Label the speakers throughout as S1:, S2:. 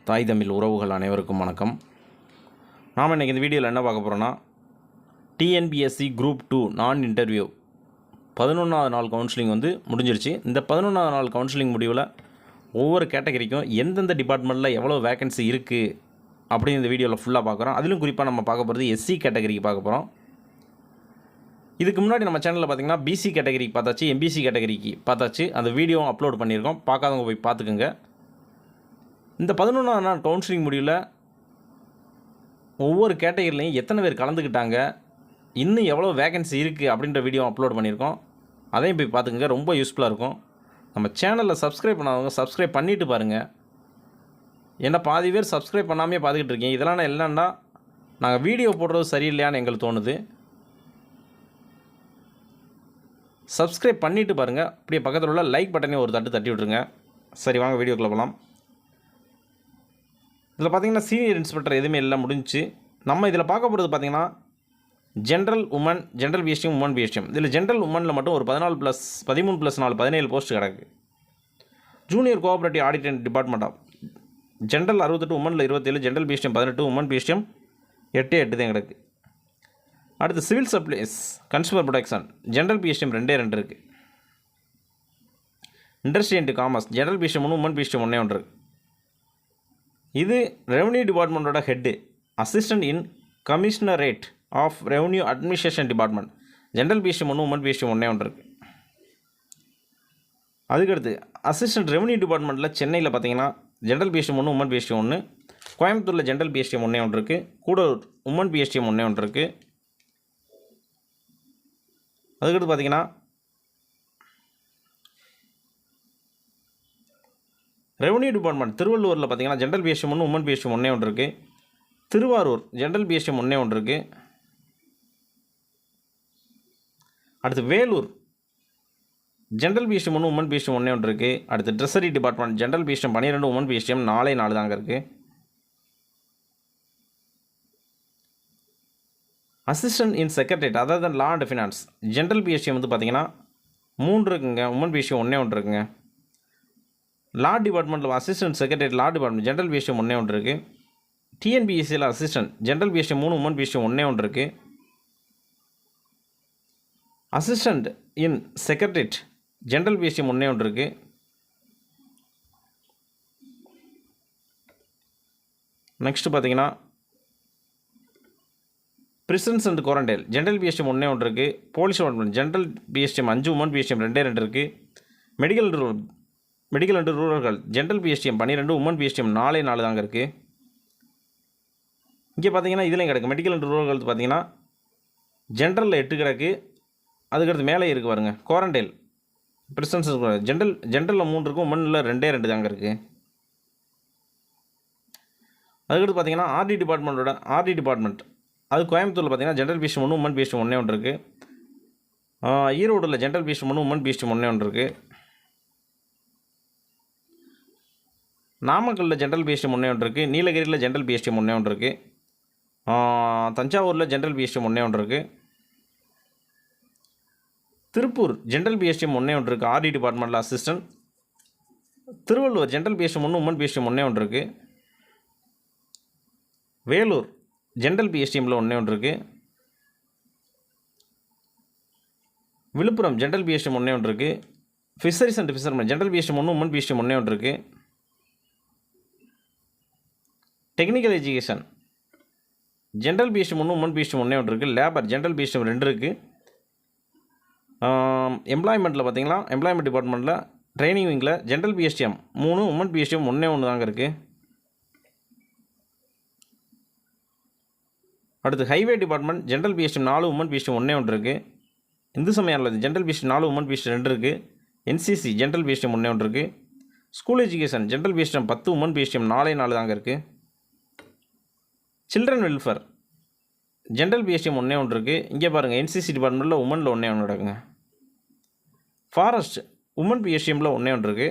S1: தாய் தமிழ் உறவுகள் அனைவருக்கும் வணக்கம். நாம் இன்றைக்கி இந்த வீடியோவில் என்ன பார்க்க போகிறோன்னா, டிஎன்பிஎஸ்சி குரூப் 2 நான் இன்டர்வியூ 11வது நாள் கவுன்சிலிங் முடிஞ்சிருச்சு. இந்த 11வது நாள் கவுன்சிலிங் முடிவில் ஒவ்வொரு கேட்டகரிக்கும் எந்தெந்த டிபார்ட்மெண்ட்டில் எவ்வளோ வேக்கன்சி இருக்குது அப்படின்னு இந்த வீடியோவில் ஃபுல்லாக பார்க்குறோம். அதிலும் குறிப்பாக நம்ம பார்க்க போகிறது எஸ்சி கேட்டகரிக்கு பார்க்க போகிறோம். இதுக்கு முன்னாடி நம்ம சேனலில் பார்த்திங்கன்னா பிசி கேட்டகரிக்கு பார்த்தாச்சு, எம்பிசி கேட்டகரிக்கு பார்த்தாச்சு. அந்த வீடியோ அப்லோட் பண்ணியிருக்கோம், பார்க்காதவங்க போய் பார்த்துக்குங்க. இந்த 11வது நாள் கவுன்சிலிங் முடிவில் ஒவ்வொரு கேட்டகரிலையும் எத்தனை பேர் கலந்துக்கிட்டாங்க, இன்னும் எவ்வளோ வேகன்சி இருக்குது அப்படின்ற வீடியோ அப்லோட் பண்ணியிருக்கோம். அதையும் போய் பார்த்துக்குங்க, ரொம்ப யூஸ்ஃபுல்லாக இருக்கும். நம்ம சேனலில் சப்ஸ்கிரைப் பண்ணாதவங்க சப்ஸ்கிரைப் பண்ணிவிட்டு பாருங்கள். ஏன்னா பாதி பேர் சப்ஸ்கிரைப் பண்ணாமே பார்த்துக்கிட்டு இருக்கீங்க. இதெல்லாம் இல்லைன்னா நாங்கள் வீடியோ போடுறது சரியில்லையான்னு எங்களுக்கு தோணுது. சப்ஸ்கிரைப் பண்ணிவிட்டு பாருங்கள். அப்படியே பக்கத்தில் உள்ள லைக் பட்டனையும் ஒரு தட்டி விட்ருங்க. சரி, வாங்க வீடியோக்குள்ளே போகலாம். இதில் பார்த்திங்கன்னா சீனியர் இன்ஸ்பெக்டர் எதுவுமே எல்லாம் முடிஞ்சிச்சு. நம்ம இதில் பார்க்க போகிறது பார்த்திங்கன்னா general women, general PSTM, women PSTM. இதில் ஜென்ரல் உமனில் மட்டும் ஒரு 13+4 17 போஸ்ட் கிடக்கு. Junior cooperative audit and department of general 68, உமனில் 27, ஜென்ரல் பிஎஸ்டிஎம் 18, உமன் பிஎஸ்டிஎம் 8 தான் கிடக்கு. அடுத்து civil supplies, consumer protection, general PSTM 2 இருக்குது. Industry and commerce, general PSTM 1, women PSTM 1 இருக்குது. இது ரெவன்யூ டிபார்ட்மெண்ட்டோட head, assistant in commissionerate of revenue administration department, general PSTM 1, women PSTM 1 இருக்குது. அதுக்கடுத்து அசிஸ்டன்ட் ரெவன்யூ டிபார்ட்மெண்ட்டில் சென்னையில் பார்த்தீங்கன்னா ஜென்ரல் பிஎஸ்டிஎம் 1, உமன் பிஎஸ்டிஎம் 1, கோயம்புத்தூரில் ஜென்ரல் பிஎஸ்டிஎம் 1 இருக்குது, கூடலூர் உமன் பிஎஸ்டிஎம் 1 இருக்குது. அதுக்கடுத்து பார்த்தீங்கன்னா ரெவன்யூ டிபார்ட்மெண்ட் திருவள்ளூரில் பார்த்தீங்கன்னா ஜென்ரல் பிஎஸ்டிஎம் 1, உமன் பிஎஸ்டிஎம் 1 இருக்குது. திருவாரூர் ஜென்ரல் பிஎஸ்டிஎம் 1 இருக்குது. அடுத்து Vellore general PSTM 1, women PSTM 1 இருக்குது. அடுத்து treasury department general PSTM 12, women PSTM 4 தாங்க இருக்குது. அசிஸ்டன்ட் இன் செக்ரட்டரியேட் அதாவது law and finance, general PSTM பார்த்தீங்கன்னா 3 இருக்குங்க, உமன் பிஎஸ்டிஎம் 1 இருக்குங்க. லா டிபார்ட்மெண்ட்டில் assistant secretariat law department general PSTM 1 இருக்குது. டிஎன்பிஎஸ்சியில் assistant general PSTM 3, women PSTM 1 இருக்குது. Assistant in secretariat general PSTM 1 இருக்குது. நெக்ஸ்ட்டு பார்த்தீங்கன்னா prisons and quarantine general PSTM 1 இருக்குது. Police department general PSTM 5, women PSTM 2 இருக்குது. Medical and rural general PSTM 12, women PSTM 4 தாங்க இருக்குது. இங்கே பார்த்தீங்கன்னா இதுலேயும் கிடக்கு மெடிக்கல் அண்ட் ரூரல் பார்த்தீங்கன்னா ஜென்ரலில் 8 கிடக்கு. அதுக்கடுத்து மேலே இருக்குது பாருங்கள் குவாரண்டைன் பிரிசன்ஸ் ஜென்ரலில் 3 இருக்கும், உமனில் 2 தாங்க இருக்குது. அதுக்கடுத்து பார்த்தீங்கன்னா ஆர்டி டிபார்ட்மெண்ட் அது கோயம்புத்தூரில் பார்த்தீங்கன்னா ஜென்ரல் பிஎஸ்டிஎம் 1, உமன் பிஎஸ்டிஎம் 1 இருக்குது. ஈரோடில் ஜென்ரல் பிஎஸ்டிஎம் 1, உமன் பிஎஸ்டிஎம் 1 இருக்குது. நாமக்கல்லில் ஜென்ரல் பிஎஸ்டிஎம் 1 இருக்குது. நீலகிரியில் ஜென்ரல் பிஎஸ்டிஎம் 1 இருக்குது. தஞ்சாவூரில் ஜென்ரல் பிஎஸ்டிஎம் 1 இருக்குது. திருப்பூர் ஜென்ரல் பிஎஸ்டிஎம் 1 இருக்குது, ஆர்டி டிபார்ட்மெண்ட்டில் assistant. Tiruvallur general PSTM 1, women PSTM 1 இருக்குது. வேலூர் ஜென்ரல் பிஎஸ்டிஎம்மில் 1 இருக்குது. விழுப்புரம் ஜென்ரல் பிஎஸ்டிஎம் 1 இருக்குது. Fisheries and fisherman general PSTM 1, women PSTM 1 இருக்குது. Technical education general PSTM 1, women PSTM 1 இருக்குது. லேபர் ஜென்ரல் பிஎஸ்டிஎம் 2 இருக்குது. எம்ப்ளாய்மெண்ட்டில் பார்த்தீங்கன்னா எம்ப்ளாய்மெண்ட் டிபார்ட்மெண்ட்டில் ட்ரைனிங் விங்கில் ஜென்ரல் பிஎஸ்டிஎம் 3, உமன் பிஎஸ்டிஎம் 1 தாங்க இருக்குது. அடுத்து highway department general PSTM 4, women PSTM 1 இருக்குது. இந்து சமயம் ஜென்ரல் பிஎஸ்டிஎம் 4, உமன் பிஎஸ்டிஎம் 2 இருக்குது. என்சிசி ஜென்ரல் பிஎஸ்டிஎம் 1 இருக்குது. School education general PSTM 10, women PSTM 4 தாங்க இருக்குது. சில்ட்ரன் வெல்ஃபேர் ஜென்ரல் பிஎஸ்டிஎம் 1 இருக்குது. இங்கே பாருங்கள் என்சிசி டிபார்ட்மெண்ட்டில் உமனில் 1 நடக்குங்க. ஃபாரஸ்ட் உமன் பிஎஸ்டிஎம்மில் 1 இருக்குது.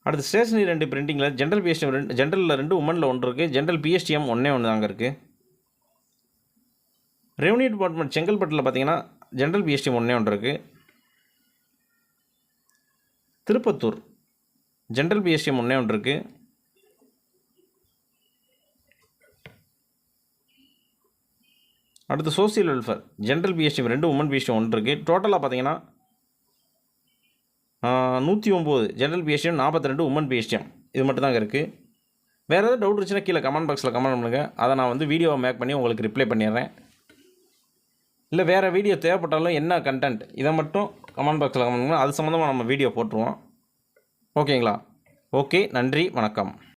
S1: அடுத்து ஸ்டேஷனரி 2 பிரிண்டிங்கில் ஜென்ரல் பிஎஸ்டிஎம் ஜென்ரலில் 2, உமனில் 1 இருக்குது. ஜென்ரல் பிஎஸ்டிஎம் 1 தாங்க இருக்குது. ரெவன்யூ டிபார்ட்மெண்ட் செங்கல்பட்டில் பார்த்தீங்கன்னா ஜென்ரல் பிஎஸ்டிஎம் 1 இருக்குது. திருப்பத்தூர் ஜென்ரல் பிஎஸ்டிஎம் ஒன்றே ஒன்று இருக்குது. அடுத்து social welfare general PSTM 2, women PSTM 1 இருக்குது. டோட்டலாக பார்த்தீங்கன்னா 109 ஜென்ரல் பிஎஸ்டிஎம், 42 உமன் பிஎஸ்டிஎம். இது மட்டும் தாங்க இருக்குது. வேறு ஏதாவது டவுட் இருந்துச்சுன்னா கீழே கமெண்ட் பாக்ஸில் கமெண்ட் பண்ணுங்கள். அதை நான் வந்து வீடியோவை மேக் பண்ணி உங்களுக்கு ரிப்ளை பண்ணிடுறேன். இல்லை வேறு வீடியோ தேவைப்பட்டாலும் என்ன கண்டென்ட் இதை மட்டும் கமெண்ட் பாக்ஸில் கமெண்ட் பண்ணுங்கள். அது சம்மந்தமாக நம்ம வீடியோ போட்டுருவோம். ஓகேங்களா? ஓகே, நன்றி, வணக்கம்.